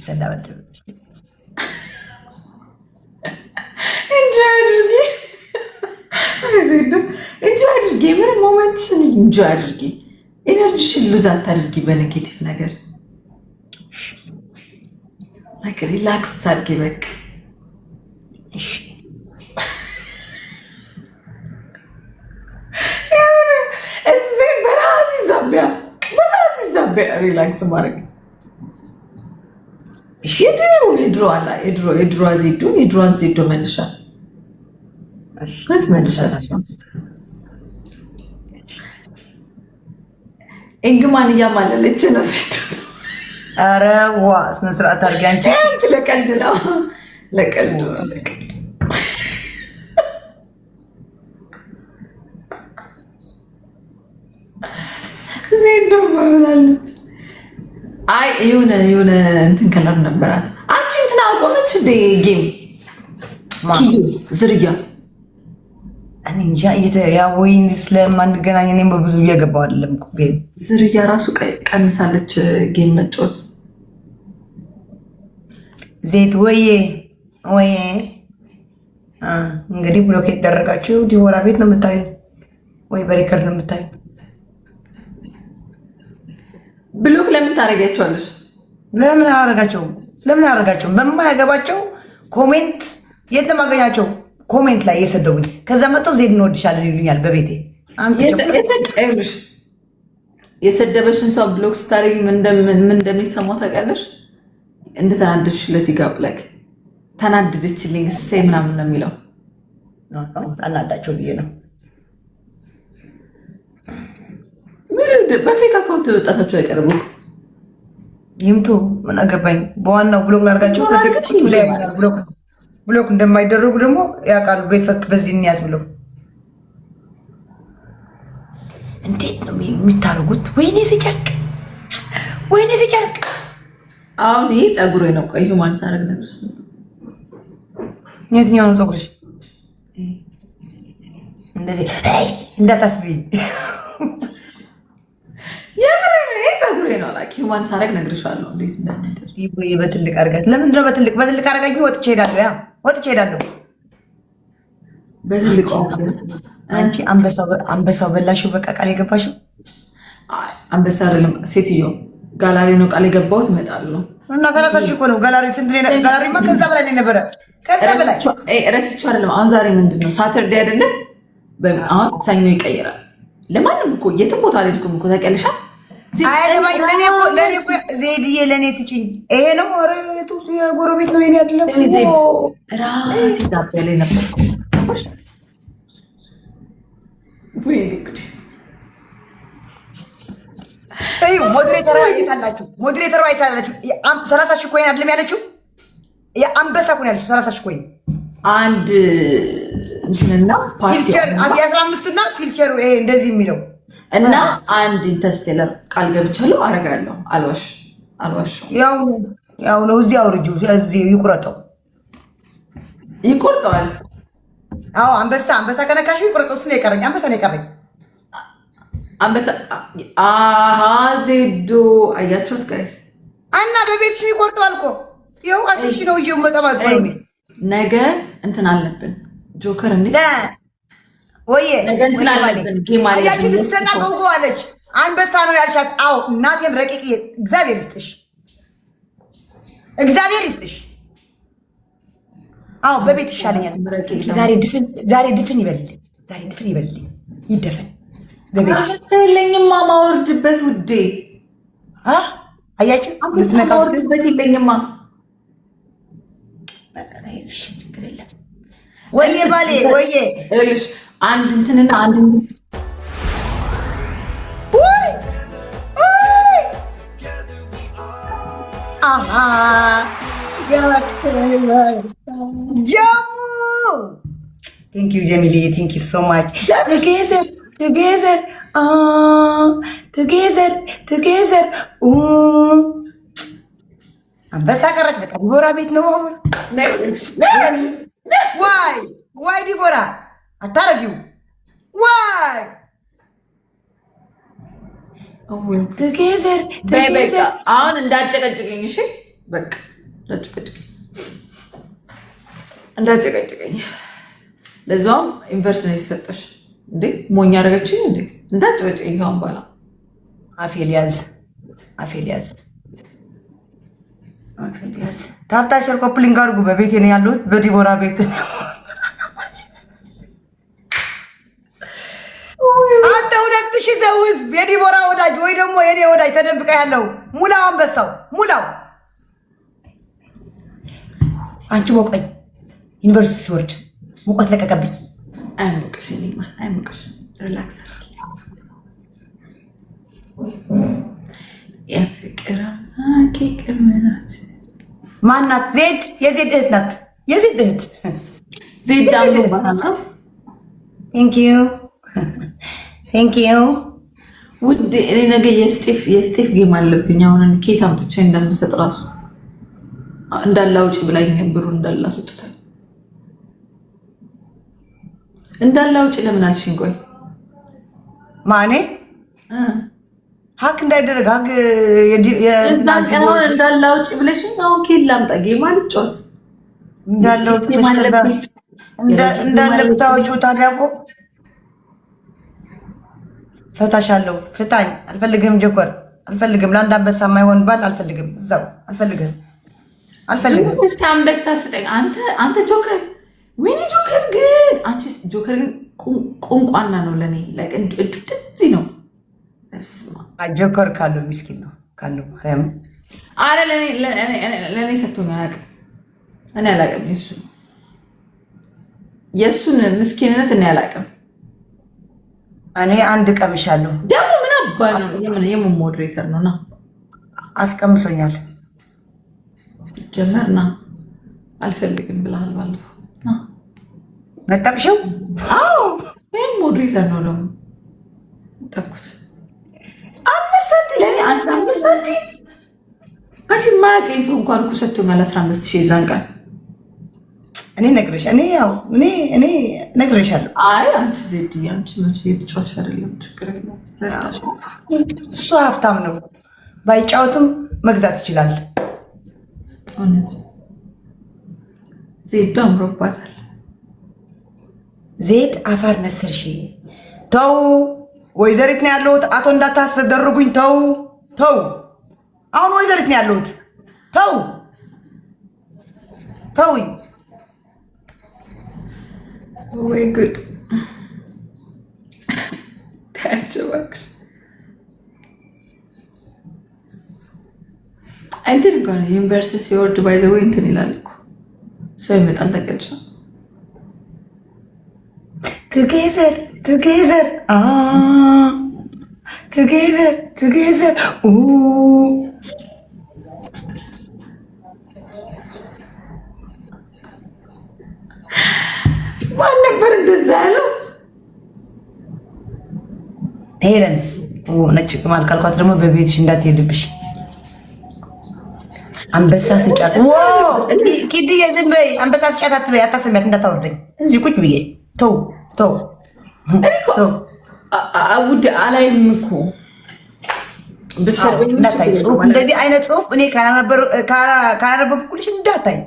ይሰዳበል እንጆይ አድርጊ። ምንም ሞመንትሽን እንጆይ አድርጊ። ኤነርጂሽን ሉዝ አታድርጊ በኔጌቲቭ ነገር። ሪላክስ አድርጊ በቃ። እዚህ በራሲ ዛቢያ ሪላክስ ማድረግ የድሮዋን ዜዶ መልሻል መልሻት እንግማን እያማለለች ነው ዜዶ። ኧረ ዋ ስነ ስርዓት አድርጊ አንቺ። ለቀልድ ነው ለቀልድ ዜዶ ብላለች። አይ የሆነ እንትን ከለር ነበራት። አንቺ እንትን አቆመች እንደ ጌም ዝርያ እኔ እንጃ ወይን ስለማንገናኝ እኔም በብዙ እየገባሁ አይደለም እኮ ጌም ዝርያ ራሱ ቀንሳለች ጌም መጫወት። ዜድ ወዬ እንግዲህ ብሎክ የተደረጋችሁ ዲቦራ ቤት ነው የምታዩ ወይ በሪከርድ ነው የምታዩ? ብሎክ ለምን ታደርጊያቸዋለሽ? ለምን አያደርጋቸውም? በማያገባቸው ኮሜንት የት ነው የማገኛቸው? ኮሜንት ላይ እየሰደቡኝ ከዛ መጥተው ዜድ እንወድሻለን ይሉኛል በቤቴ። የሰደበሽን ሰው ብሎክ ስታደርጊ ምን እንደሚሰማው ታውቂያለሽ? እንደተናደድሽለት ይጋብላክ ተናደደችልኝ እሰይ ምናምን ነው የሚለው። አናዳቸው ብዬ ነው። በፌክ አካውንት ወጣታቸው አይቀርቡ ይምቱ ምን አገባኝ። በዋናው ብሎክ ላድርጋቸው። ብሎክ እንደማይደረጉ ደግሞ ያውቃሉ። በይፈክ በዚህ እንያት ብለው እንዴት ነው የሚታረጉት? ወይኔ ሲጨርቅ አሁን ይህ ፀጉሬ ነው። ቆይ ማን ሳረግ ነገር የትኛው ነው ፀጉርሽ? እንደዚህ እንዳታስቢኝ ፀጉሬ ነው። ማን ሳረግ ነግርሻለሁ እንዴት እንደሚደር። በትልቅ አድርጋት። ለምንድን ነው በትልቅ አድርጋኝ? ወጥቼ ሄዳለሁ። በትልቅ አንቺ አንበሳው በላሽው። በቃ ቃል የገባሽው አንበሳ አይደለም ሴትዮ፣ ጋላሪ ነው ቃል የገባሁት። እመጣለሁ እና 30 ሺህ እኮ ነው ጋላሪ። ስንት ነው ጋላሪማ? ከዛ በላይ ነው ነበረ። ከዛ በላይ ረስቼው አይደለም። አሁን ዛሬ ምንድን ነው ሳተርዴ አይደለ? አሁን ሰኞ ይቀይራል። ለማንም እኮ የትም ቦታ አልሄድኩም እኮ ታውቂያለሽ። አያገባኝ። ዜድዬ ለእኔ ስጭኝ። ይሄ ነው የጎረቤት ነው የኔ አይደለም። ራሴ ዳቢያ ላይ ነበርኩ። ሞዴሬተሯ አይታላችሁ 30 ሺህ ኮይን አይደለም ያለችው? የአንበሳ እኮ ነው ያለችው 30 ሺህ ኮይን። አንድ እንትንና ፊልቸር 15 እና ፊልቸሩ ይሄ እንደዚህ የሚለው እና አንድ ኢንተርስቴለር ቃል ገብቻለሁ አረጋለሁ። አልዋሽ ያው ነው። እዚህ አውርጂው፣ እዚህ ይቆርጠዋል። አዎ አንበሳ ከነካሽ ይቆርጠው። እሱ ነው የቀረኝ። አንበሳ ነው የቀረኝ። አንበሳ ዜዶ አያችሁት ጋይስ? እና በቤትሽ ይቆርጠዋል እኮ ይኸው 10 ሺህ ነው። ይኸው በጣም አጥቶኝ ነገ እንትን አለብን ጆከር እንዴ ወይዬ አያችሁ ልትሰጣ ጎጎ አለች። አንበሳ ነው ያልሻት? አዎ እናቴን ረቂቅ እግዚአብሔር ይስጥሽ። አዎ በቤት ይሻለኛል። ዛሬ ድፍን ይበልልኝ። ይደፈን በቤት የለኝማ ማወርድበት ውዴ። አያችሁ ማወርድበት የለኝማ። ወይዬ ባሌ ወይዬ አንድ እንትንና አንድ ጀሙ ቴንክ ዩ ጀሚሊ ቴንክ ዩ ሶ ማች። ቱጌዘር አንበሳ ቀረች። በቃ ዲቦራ ቤት ነው አሁን። ዋይ ዲቦራ አታረጊው። ዋይ ቱጌዘር አሁን እንዳጨቀጭቅኝ። እሺ በቃ እንዳጨቀጭቀኝ ለዛውም ዩኒቨርሲቲ ነው የተሰጠሽ እንዴ? ሞኝ አደረገችኝ እንዴ? እንዳጨቀጭቀኝ ካሁን በኋላ አፌል ያዝ። ታፍታሸር ኮፕሊንግ አድርጉ። በቤቴ ነው ያሉት፣ በዲቦራ ቤት አንተ 2000 ሰው ህዝብ የዲቦራ ወዳጅ ወይ ደግሞ የኔ ወዳጅ ተደብቀ ያለው ሙላው፣ አንበሳው ሙላው። አንቺ ሞቀኝ ዩኒቨርሲቲ ሲወርድ ሙቀት ለቀቀብኝ። አይሞቅሽ ሊማ አይሞቅሽ፣ ሪላክስ የፍቅር ቅርምናት ማናት? ዜድ የዜድ እህት ናት። የዜድ እህት ዜድ ዳንጎ ባህና ቴንኪዩ ውድ። እኔ ነገ የስቴፍ ጌም አለብኝ። አሁን ኬት አምጥቼ እንደምሰጥ ራሱ እንዳላውጭ ብላኝ ብሩ እንዳላስወጥታ እንዳላውጭ ለምን አልሽኝ? ቆይ ማኔ ሀክ እንዳይደረግ ሀክ እንዳላውጭ ብለሽኝ አሁን ኬት ላምጣ? ጌም አልጫወት እንዳለ ብታወጪው ታዲያ እኮ ፈታሻለሁ። ፍታኝ። አልፈልግም። ጆከር አልፈልግም። ለአንድ አንበሳ የማይሆን ባል አልፈልግም። እዛው አልፈልግም። እስኪ አንበሳ ስጠኝ። አንተ ጆከር፣ ወይኔ ጆከር ግን አንቺ ጆከር ግን ቁንቋና ነው ለእኔ። እጁ እንደዚህ ነው። ጆከር ካለው ሚስኪን ነው ካለው ማርያም። አረ ለእኔ ሰጥቶኝ አያውቅም። እኔ አላውቅም የእሱን ምስኪንነት እኔ አላውቅም። እኔ አንድ ቀምሻለሁ። ደግሞ ምን አባል ነው? የምን ሞዴሬተር ነው? ና አስቀምሶኛል። ጀመርና አልፈልግም ብለሃል ባለፈው። ነጠቅሽው? አዎ ይህም ሞዴሬተር ነው። ደግሞ ጠቁት 5 ሳንቲም ለእኔ 5 ሳንቲም። አንቺ ማያውቀኝ ሰው እንኳን እኮ ሰጥቶኛል 15,000 የዛን ቀን። እኔ ነግሬሻለሁ። አይ አንቺ ዜድ አንቺ መቼ የተጫወትሽ አይደለም። ችግር የለውም። እሱ ሀብታም ነው፣ ባይጫወትም መግዛት ይችላል። እውነት ዜድ አምሮባታል። ዜድ አፋር መሰልሽ። ተው ወይዘሪት ነው ያለሁት። አቶ እንዳታስደርጉኝ። ተው አሁን ወይዘሪት ነው ያለሁት። ተውኝ። ወይ ጉድ! ታያቸው እባክሽ። እንትን እኮ ነው ዩኒቨርሲቲ ሲወርድ ባይ ዘ ወይ እንትን ይላል እኮ ሰው ይመጣል። ተቀጭ ቱጌዘር ማን ነበር እንደዛ ያለው? ሄለን ነጭ ቅማል ካልኳት ደግሞ በቤትሽ እንዳትሄድብሽ። አንበሳ ስጫት ኪድዬ ዝም በይ። አንበሳ ስጫት አትበይ፣ አታሰሚያት፣ እንዳታወርደኝ እዚህ ቁጭ ብዬ። ተው ውድ አላይም እኮ እንደዚህ አይነት ጽሁፍ እኔ ካላነበብኩልሽ እንዳታይ።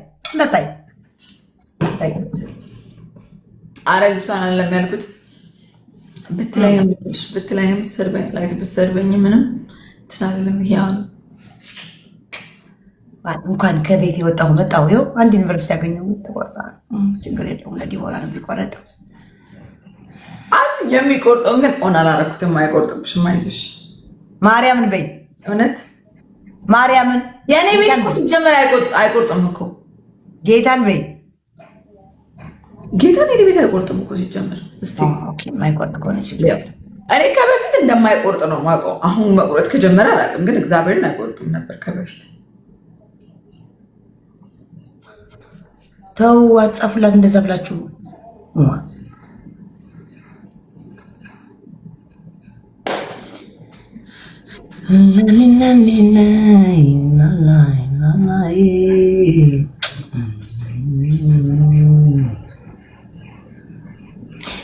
አረ ልሷን አለም ያልኩት ብትላይ ብትሰርበኝ ምንም ትናለም። ያውን እንኳን ከቤት የወጣሁ መጣሁ። ይኸው አንድ ዩኒቨርሲቲ ያገኘው ተቆርጣ፣ ችግር የለውም። ለዲቦራ ነው የሚቆረጠው። አንቺ የሚቆርጠውን ግን ኦን አላረኩትም። አይቆርጥብሽም፣ አይዞሽ። ማርያምን በይ፣ እውነት ማርያምን። የእኔ ቤት እኮ ሲጀመር አይቆርጥም እኮ። ጌታን በይ፣ ጌታን የእኔ ቤት አይቆርጥም እኮ ሲጀመር። እስቲ የማይቆርጥ ከሆነ እኔ ከበፊት እንደማይቆርጥ ነው የማውቀው። አሁን መቁረጥ ከጀመረ አላውቅም፣ ግን እግዚአብሔርን አይቆርጥም ነበር ከበፊት። ተው አትጻፉላት እንደዛ ብላችሁ።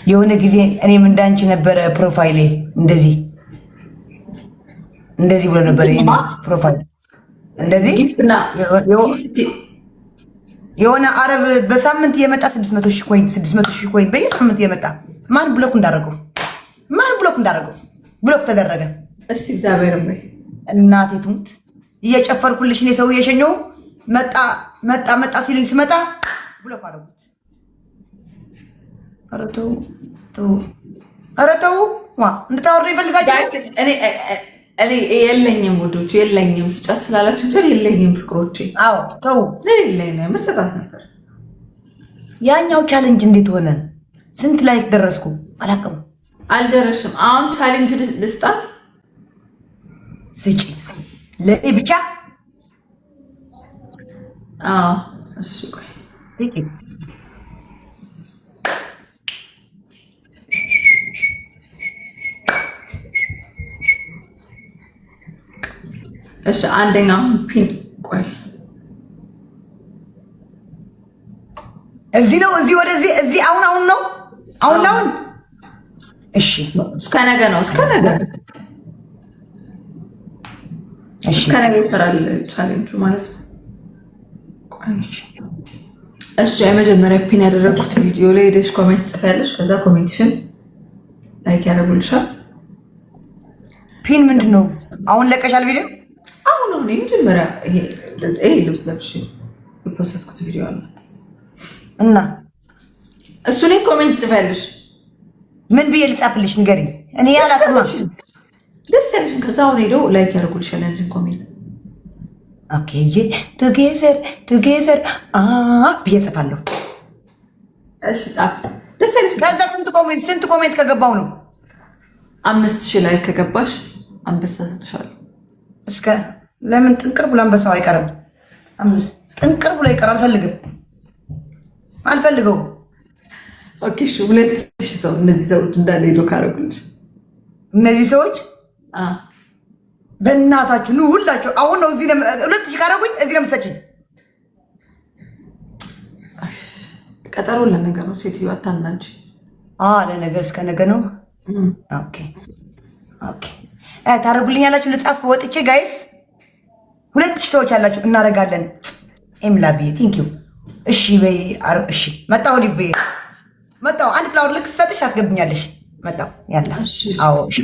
የሆነ ጊዜ እኔም እንዳንቺ ነበረ ፕሮፋይሌ እንደዚህ ብሎ ነበር። ይሄ ፕሮፋይል እንደዚህ የሆነ አረብ በሳምንት የመጣ 600,000 ኮይን በየሳምንት የመጣ ማን ብሎክ እንዳደረገው ብሎክ ተደረገ። እስቲ እግዚአብሔር በይ እናቴ ትሙት እየጨፈርኩልሽ እኔ ሰው እየሸኘው መጣ ሲልኝ ስመጣ ብሎክ አደረጉት። ኧረ ተው እንድታወራ ይፈልጋቸው። እኔ የለኝም ውዶች፣ የለኝም ስጫት ስላላችሁ እንጂ የለኝም ፍቅሮቼ። አዎ ተው የለኝ ነው መሰጣት ነበር። ያኛው ቻሌንጅ እንዴት ሆነ? ስንት ላይክ ደረስኩ አላውቅም። አልደረሽም። አሁን ቻሌንጅ ልስጣት ስጪ ለእኔ ብቻ። እሺ ቆይ እሺ አንደኛው ፒን ቆይ እዚህ ነው እዚህ አሁን ነው አሁን እሺ እስከ ነገ ነው እስከ ነገ ይፈራል ቻሌንጁ ማለት ነው። እሺ የመጀመሪያ ፒን ያደረኩት ቪዲዮ ላይ ሄደሽ ኮሜንት ጽፈያለሽ። ከዛ ኮሜንትሽን ላይክ ያደርጉልሻል። ፒን ምንድን ነው? አሁን ለቀሻል ቪዲዮ አሁን የመጀመሪያ ይሄ ልብስ ለብሽ የፖስትኩት ቪዲዮ አለ እና እሱ ላይ ኮሜንት ጽፈያለሽ። ምን ብዬ ልጻፍልሽ ንገሪኝ። እኔ ያላቅማ ደስ ያለሽን ከዛ አሁን ሄደው ላይክ ያደርጉልሻል ያንቺን ኮሜንት። ኦኬ ቱጌዘር ብዬ ጽፋለሁ። እሺ ጻፍ ደስ ያለሽን። ከዛ ስንት ኮሜንት ከገባው ነው? 5000 ላይክ ከገባሽ አንበሳ ሰጥሻለሁ። እስከ ለምን ጥንቅር ብሎ አንበሳው አይቀርም? ጥንቅር ብሎ ይቀር። አልፈልገውም። ኦኬ እሺ 2000 ሰው እነዚህ ሰዎች እንዳለ ሄዶ ካረጉልሽ እነዚህ ሰዎች በእናታችሁ ኑ ሁላችሁ አሁን ነው እዚህ 2000 ካረጉኝ እዚህ ነው የምትሰጪኝ። ቀጠሮ ለነገ ነው ሴትዮ አታናንቺ። ለነገ እስከ ነገ ነው። ኦኬ ታረጉልኛላችሁ። ልጻፍ ወጥቼ ጋይስ 2000 ሰዎች አላችሁ እናረጋለን። ኤምላቪ ቲንክ ዩ። እሺ በይ እሺ መጣሁ። ሊቭ መጣሁ። አንድ ፍላወር ልክ ሰጥሽ ታስገብኛለሽ። መጣሁ ያላ አዎ እሺ